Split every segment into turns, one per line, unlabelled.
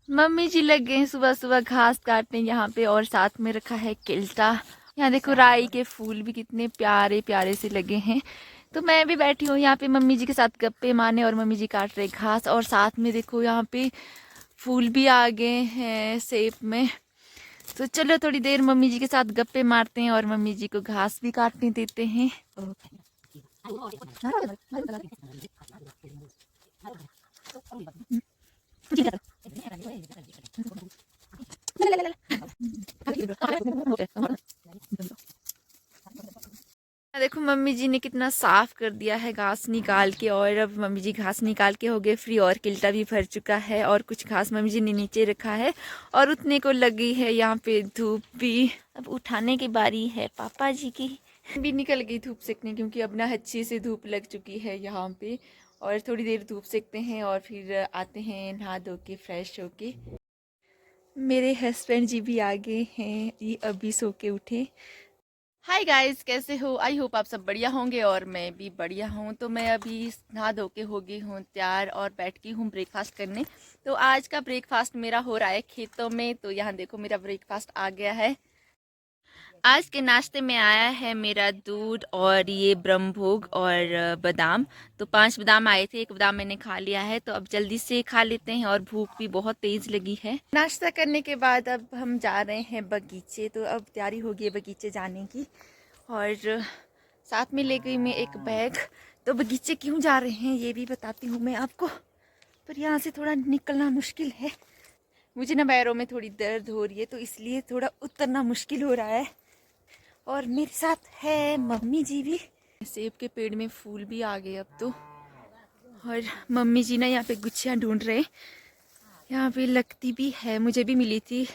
Mummy जी लग गए हैं सुबह सुबह घास काटने यहाँ पे, और साथ में रखा है किल्टा। यहाँ देखो राई के फूल भी कितने प्यारे प्यारे से लगे हैं। तो मैं भी बैठी हूँ यहाँ पे मम्मी जी के साथ गप्पे मारने, और मम्मी जी काट रहे घास, और साथ में देखो यहाँ पे फूल भी आ गए हैं सेब में। तो चलो थोड़ी देर मम्मी जी के साथ गप्पे मारते हैं और मम्मी जी को घास भी काटने देते हैं। देखो मम्मी जी ने कितना साफ कर दिया है घास निकाल के, और अब मम्मी जी घास निकाल के हो गए फ्री, और किल्टा भी भर चुका है, और कुछ घास मम्मी जी ने नीचे रखा है, और उतने को लगी है यहाँ पे धूप भी। अब उठाने की बारी है पापा जी की। भी निकल गई धूप सेकने, क्योंकि अब ना अच्छी से धूप लग चुकी है यहाँ पे। और थोड़ी देर धूप सेकते हैं और फिर आते हैं नहा धो के फ्रेश होके। मेरे हस्बैंड जी भी आ गए हैं, ये अभी सो के उठे। हाय गाइस, कैसे हो? आई होप आप सब बढ़िया होंगे, और मैं भी बढ़िया हूँ। तो मैं अभी नहा धो के हो गई हूँ तैयार, और बैठ गई हूँ ब्रेकफास्ट करने। तो आज का ब्रेकफास्ट मेरा हो रहा है खेतों में। तो यहाँ देखो मेरा ब्रेकफास्ट आ गया है। आज के नाश्ते में आया है मेरा दूध और ये ब्रह्मभोग और बादाम। तो 5 बादाम आए थे, एक बादाम मैंने खा लिया है। तो अब जल्दी से खा लेते हैं, और भूख भी बहुत तेज लगी है। नाश्ता करने के बाद अब हम जा रहे हैं बगीचे। तो अब तैयारी हो गई है बगीचे जाने की, और साथ में ले गई मैं एक बैग। तो बगीचे क्यों जा रहे हैं ये भी बताती हूँ मैं आपको, पर यहाँ से थोड़ा निकलना मुश्किल है। मुझे ना पैरों में थोड़ी दर्द हो रही है, तो इसलिए थोड़ा उतरना मुश्किल हो रहा है। और मेरे साथ है मम्मी जी भी। सेब के पेड़ में फूल भी आ गए अब तो। और मम्मी जी ना यहाँ पे गुच्छियाँ ढूंढ रहे। यहाँ पे लगती भी है, मुझे भी मिली थी,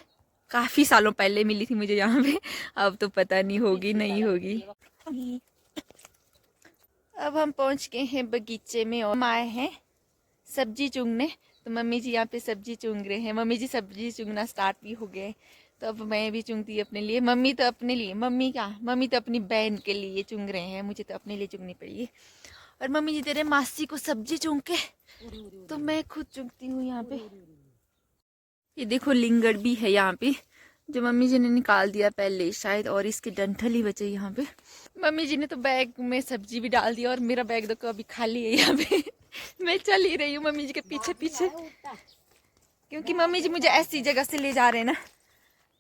काफ़ी सालों पहले मिली थी मुझे यहाँ पे। अब तो पता नहीं होगी नहीं होगी। अब हम पहुँच गए हैं बगीचे में, और हम आए हैं सब्जी चुगने। तो मम्मी जी यहाँ पे सब्जी चुग रहे हैं। मम्मी जी सब्जी चुगना स्टार्ट भी हो गए। तो अब मैं भी चुगती अपने लिए। मम्मी तो अपने लिए, मम्मी तो अपनी बहन के लिए चुग रहे हैं, मुझे तो अपने लिए चुगनी पड़ी। और मम्मी जी तेरे मासी को सब्जी चुग के, तो मैं खुद चुगती हूँ यहाँ पे। ये देखो लिंगड़ भी है यहाँ पे, जो मम्मी जी ने निकाल दिया पहले शायद, और इसके डंठल ही बचे यहाँ पे। मम्मी जी ने तो बैग में सब्जी भी डाल दिया, और मेरा बैग देखो अभी खाली है यहाँ पे। मैं चल ही रही हूँ मम्मी जी के पीछे पीछे, क्योंकि मम्मी जी मुझे ऐसी जगह से ले जा रहे हैं ना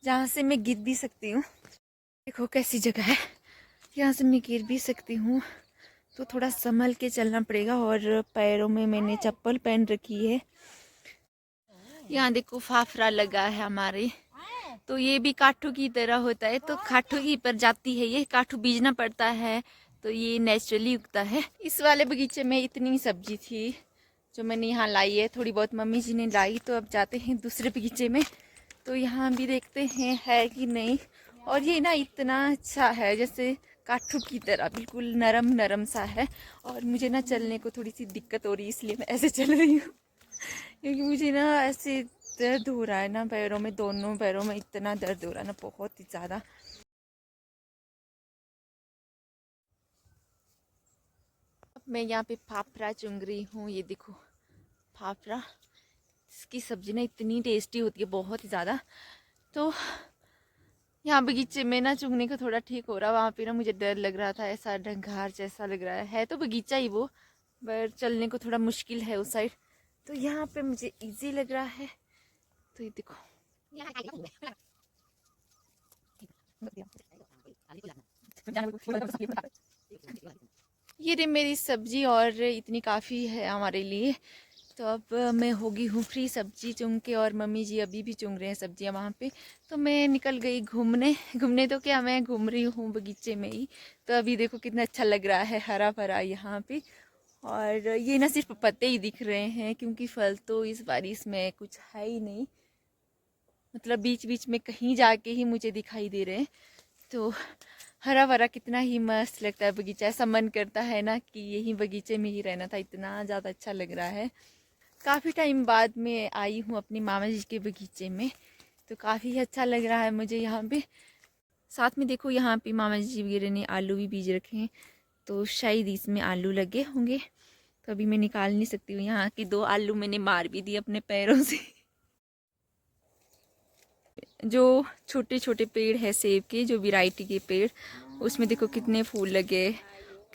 जहाँ से मैं गिर भी सकती हूँ। देखो कैसी जगह है, यहाँ से मैं गिर भी सकती हूँ। तो थोड़ा संभल के चलना पड़ेगा, और पैरों में मैंने चप्पल पहन रखी है। यहाँ देखो फाफरा लगा है हमारे। तो ये भी काठू की तरह होता है, तो काठू ही पर जाती है ये, काठू बीजना पड़ता है। तो ये नेचुरली उगता है। इस वाले बगीचे में इतनी सब्जी थी जो मैंने यहाँ लाई है, थोड़ी बहुत मम्मी जी ने लाई। तो अब जाते हैं दूसरे बगीचे में, तो यहाँ भी देखते हैं है कि नहीं। और ये ना इतना अच्छा है, जैसे काठू की तरह बिल्कुल नरम नरम सा है। और मुझे ना चलने को थोड़ी सी दिक्कत हो रही है, इसलिए मैं ऐसे चल रही हूँ। क्योंकि मुझे ना ऐसे दर्द हो रहा है ना पैरों में, दोनों पैरों में इतना दर्द हो रहा है ना, बहुत ही ज़्यादा। अब मैं यहाँ पे फाफड़ा चुंग रही हूँ। ये देखो फाफड़ा, इसकी सब्जी ना इतनी टेस्टी होती है, बहुत ही ज़्यादा। तो यहाँ बगीचे में ना चुगने का थोड़ा ठीक हो रहा, वहाँ पे ना मुझे डर लग रहा था, ऐसा ढंगार जैसा लग रहा है तो बगीचा ही वो, पर चलने को थोड़ा मुश्किल है उस साइड। तो यहाँ पे मुझे इजी लग रहा है। तो ये देखो ये रे मेरी सब्जी, और इतनी काफ़ी है हमारे लिए। तो अब मैं होगी हूँ फ्री सब्जी चुन के, और मम्मी जी अभी भी चुन रहे हैं सब्जियाँ वहाँ पे। तो मैं निकल गई घूमने। घूमने तो क्या, मैं घूम रही हूँ बगीचे में ही। तो अभी देखो कितना अच्छा लग रहा है, हरा भरा यहाँ पे। और ये ना सिर्फ पत्ते ही दिख रहे हैं, क्योंकि फल तो इस बारिश में कुछ है ही नहीं। मतलब बीच बीच में कहीं जाके ही मुझे दिखाई दे रहे हैं। तो हरा भरा कितना ही मस्त लगता है बगीचा, ऐसा मन करता है ना कि यही बगीचे में ही रहना था, इतना ज़्यादा अच्छा लग रहा है। काफ़ी टाइम बाद में आई हूँ अपनी मामा जी के बगीचे में, तो काफ़ी अच्छा लग रहा है मुझे यहाँ पे। साथ में देखो यहाँ पे मामा जी वगैरह ने आलू भी बीज रखे हैं, तो शायद इसमें आलू लगे होंगे। तो अभी मैं निकाल नहीं सकती हूँ, यहाँ के 2 आलू मैंने मार भी दिए अपने पैरों से। जो छोटे छोटे पेड़ है सेब के, जो वैरायटी के पेड़, उसमें देखो कितने फूल लगे,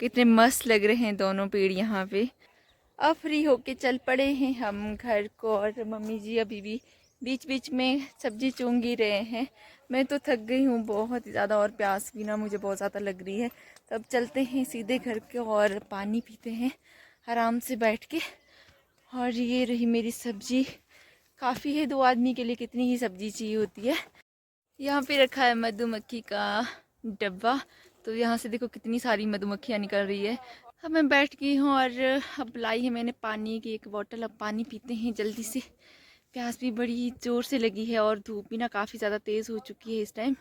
कितने मस्त लग रहे हैं दोनों पेड़ यहाँ पे। अब फ्री होके चल पड़े हैं हम घर को, और मम्मी जी अभी भी बीच बीच में सब्जी चूंग ही रहे हैं। मैं तो थक गई हूँ बहुत ज़्यादा, और प्यास भी ना मुझे बहुत ज़्यादा लग रही है। तो अब चलते हैं सीधे घर के और पानी पीते हैं आराम से बैठ के। और ये रही मेरी सब्जी, काफ़ी है 2 आदमी के लिए, कितनी ही सब्जी चाहिए होती है। यहाँ पे रखा है मधुमक्खी का डब्बा, तो यहाँ से देखो कितनी सारी मधुमक्खियाँ निकल रही है। अब मैं बैठ गई हूँ और अब लाई है मैंने पानी की एक बोतल। अब पानी पीते हैं जल्दी से, प्यास भी बड़ी ज़ोर से लगी है और धूप भी ना काफ़ी ज़्यादा तेज़ हो चुकी है इस टाइम।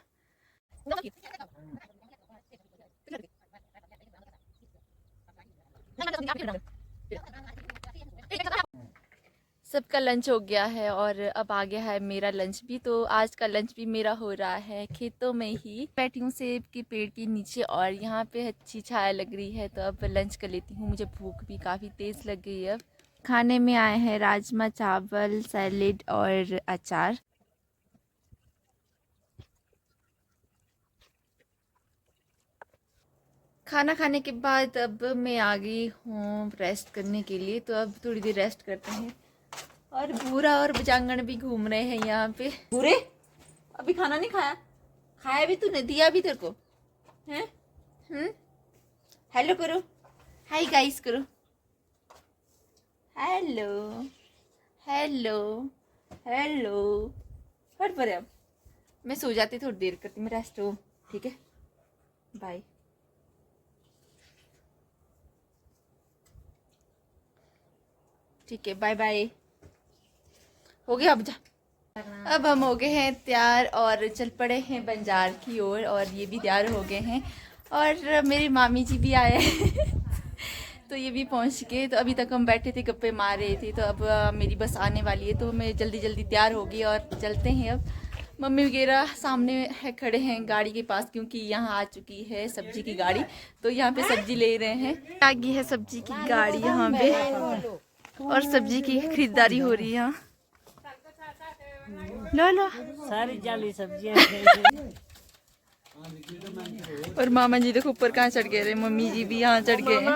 सबका लंच हो गया है और अब आ गया है मेरा लंच भी। तो आज का लंच भी मेरा हो रहा है खेतों में ही। बैठी हूँ सेब के पेड़ के नीचे और यहाँ पे अच्छी छाया लग रही है, तो अब लंच कर लेती हूँ। मुझे भूख भी काफ़ी तेज़ लग गई है। अब खाने में आए हैं राजमा चावल, सैलेड और अचार। खाना खाने के बाद अब मैं आ गई हूँ रेस्ट करने के लिए, तो अब थोड़ी देर रेस्ट करते हैं। और भूरा और बजांगन भी घूम रहे हैं यहाँ पे। भूरे अभी खाना नहीं खाया? खाया भी तूने, दिया भी तेरे को हैं? हेलो करो, हाय गाइस करो, हेलो हेलो हेलो। हट पर अब मैं सो जाती, थोड़ी देर करती मैं रेस्ट हो, ठीक है? बाय। ठीक है, बाय बाय। हो गया, अब जा। अब हम हो गए हैं तैयार और चल पड़े हैं बंजार की ओर, और ये भी तैयार हो गए हैं और मेरी मामी जी भी आए हैं तो ये भी पहुंच गए। तो अभी तक हम बैठे थे, गप्पे मार रहे थे। तो अब मेरी बस आने वाली है, तो मैं जल्दी जल्दी तैयार हो गई और चलते हैं। अब मम्मी वगैरह सामने है, खड़े हैं गाड़ी के पास, क्योंकि यहाँ आ चुकी है सब्जी की गाड़ी। तो यहाँ पे सब्जी ले रहे हैं, आ गई है सब्जी की गाड़ी यहाँ पे, और सब्जी की खरीदारी हो रही है यहाँ। लो लो
सारी जाली सब्जियां
और मामा जी देखो ऊपर कहाँ चढ़ गए, मम्मी जी भी यहाँ चढ़ गए हैं।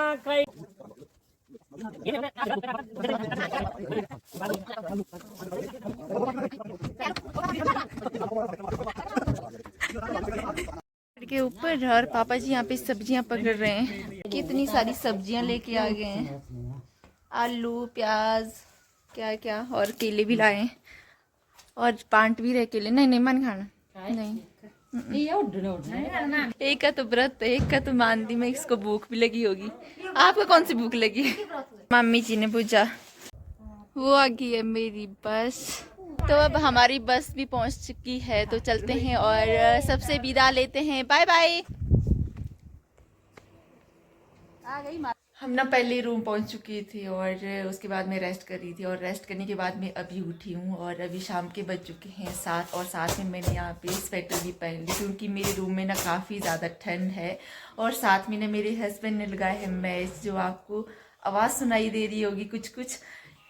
के ऊपर, और पापा जी यहाँ पे सब्जियां पकड़ रहे हैं। कितनी सारी सब्जियां लेके आ गए हैं, आलू, प्याज, क्या क्या, और केले भी लाए हैं, और बांट भी रहे केले। नहीं नहीं, मन खाना नहीं। एक का तो व्रत है, एक का तो मानती मैं, इसको भूख भी लगी होगी। आपको कौन सी भूख लगी? मम्मी जी ने पूछा। वो आ गई है मेरी बस। तो अब हमारी बस भी पहुंच चुकी है, तो चलते हैं और सबसे विदा लेते हैं। Bye bye. आ गई हम ना पहले रूम पहुंच चुकी थी, और उसके बाद मैं रेस्ट कर रही थी, और रेस्ट करने के बाद मैं अभी उठी हूँ, और अभी शाम के बज चुके हैं 7, और साथ में मैंने यहाँ पे स्वेटर भी पहन ली, क्योंकि मेरे रूम में ना काफ़ी ज़्यादा ठंड है। और साथ में ना मेरे हस्बैंड ने लगाए हैं मैच, जो आपको आवाज़ सुनाई दे रही होगी कुछ कुछ।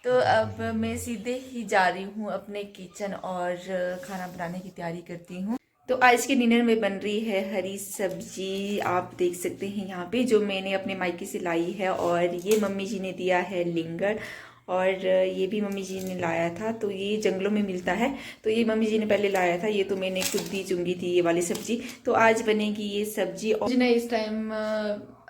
तो अब मैं सीधे ही जा रही हूँ अपने किचन और खाना बनाने की तैयारी करती हूँ। तो आज के डिनर में बन रही है हरी सब्जी, आप देख सकते हैं यहाँ पे, जो मैंने अपने मायके से लाई है। और ये मम्मी जी ने दिया है लिंगर, और ये भी मम्मी जी ने लाया था। तो ये जंगलों में मिलता है, तो ये मम्मी जी ने पहले लाया था, ये तो मैंने खुद ही चुंगी थी ये वाली सब्जी। तो आज बनेगी ये सब्जी। और मुझे इस टाइम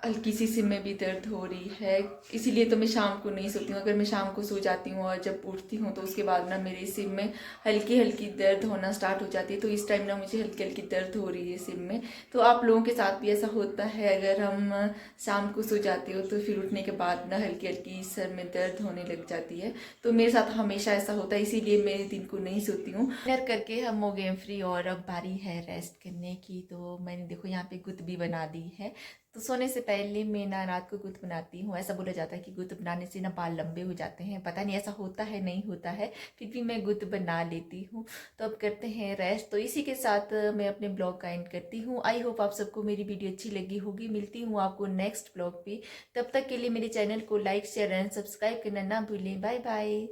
हल्की सी सिर में भी दर्द हो रही है, इसीलिए तो मैं शाम को नहीं सोती हूँ। अगर मैं शाम को सो जाती हूँ और जब उठती हूँ तो उसके बाद ना मेरे सिर में हल्की हल्की दर्द होना स्टार्ट हो जाती है। तो इस टाइम ना मुझे हल्की हल्की दर्द हो रही है सिर में। तो आप लोगों के साथ भी ऐसा होता है? अगर हम शाम को सो जाते हो तो फिर उठने के बाद ना हल्की हल्की सर में दर्द होने लग जाती है। तो मेरे साथ हमेशा ऐसा होता है, इसीलिए मैं दिन को नहीं सोती हूँ। डिनर करके हम हो गए फ्री, और अब बारी है रेस्ट करने की। तो मैंने देखो यहाँ पे गुत भी बना दी है। तो सोने से पहले मैं ना रात को गुत बनाती हूँ। ऐसा बोला जाता है कि गुत बनाने से ना बाल लंबे हो जाते हैं, पता नहीं ऐसा होता है नहीं होता है, फिर भी मैं गुत बना लेती हूँ। तो अब करते हैं रेस्ट। तो इसी के साथ मैं अपने ब्लॉग का एंड करती हूँ। आई होप आप सबको मेरी वीडियो अच्छी लगी होगी। मिलती हूँ आपको नेक्स्ट ब्लॉग पे, तब तक के लिए मेरे चैनल को लाइक, शेयर एंड सब्सक्राइब करना ना भूलें। Bye bye.